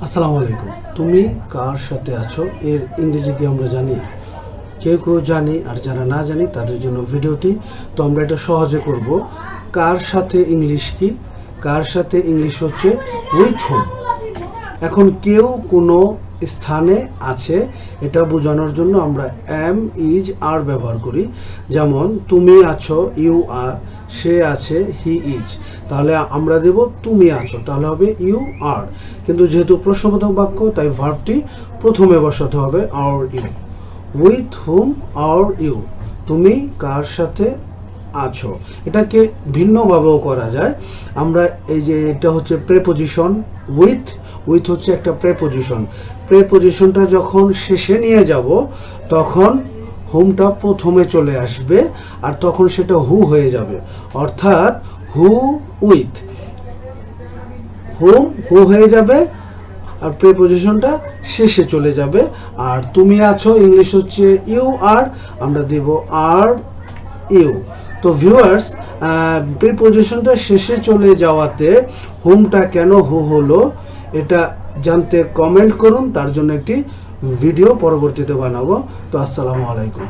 আসসালামু আলাইকুম। তুমি কার সাথে আছো এর ইংরেজি কি আমরা জানি? কেউ কেউ জানি, আর যারা না জানি তাদের জন্য ভিডিওটি। তো আমরা এটা সহজে করব। কার সাথে ইংলিশ কি? কার সাথে ইংলিশ হচ্ছে উইথ হোম। এখন কেউ কোনো স্থানে আছে এটা বোঝানোর জন্য আমরা এম, ইজ, আর ব্যবহার করি। যেমন তুমি আছো, ইউ আর, সে আছে, হি ইজ। তাহলে আমরা দেব তুমি আছো, তাহলে হবে ইউ আর। কিন্তু যেহেতু প্রশ্নবোধক বাক্য তাই ভার্বটি প্রথমে বসাতে হবে are you. With whom are you, তুমি কার সাথে আছো। এটাকে ভিন্নভাবেও করা যায়। আমরা এই যে এটা হচ্ছে প্রেপোজিশন। উইথ উইথ হচ্ছে একটা প্রেপোজিশন। প্রেপোজিশনটা যখন শেষে নিয়ে যাব তখন হুমটা প্রথমে চলে আসবে, আর তখন সেটা হু হয়ে যাবে। অর্থাৎ হু উইথ, হুম হু হয়ে যাবে, আর প্রেপোজিশনটা শেষে চলে যাবে। আর তুমি আছো ইংলিশ হচ্ছে ইউ আর, আমরা দেব আর ইউ। তো ভিউয়ার্স, প্রিপোজিশনটা শেষে চলে যাওয়াতে হোমটা কেন হু হলো এটা জানতে কমেন্ট করুন। তার জন্য একটি ভিডিও পরবর্তীতে বানাবো। তো আসসালামু আলাইকুম।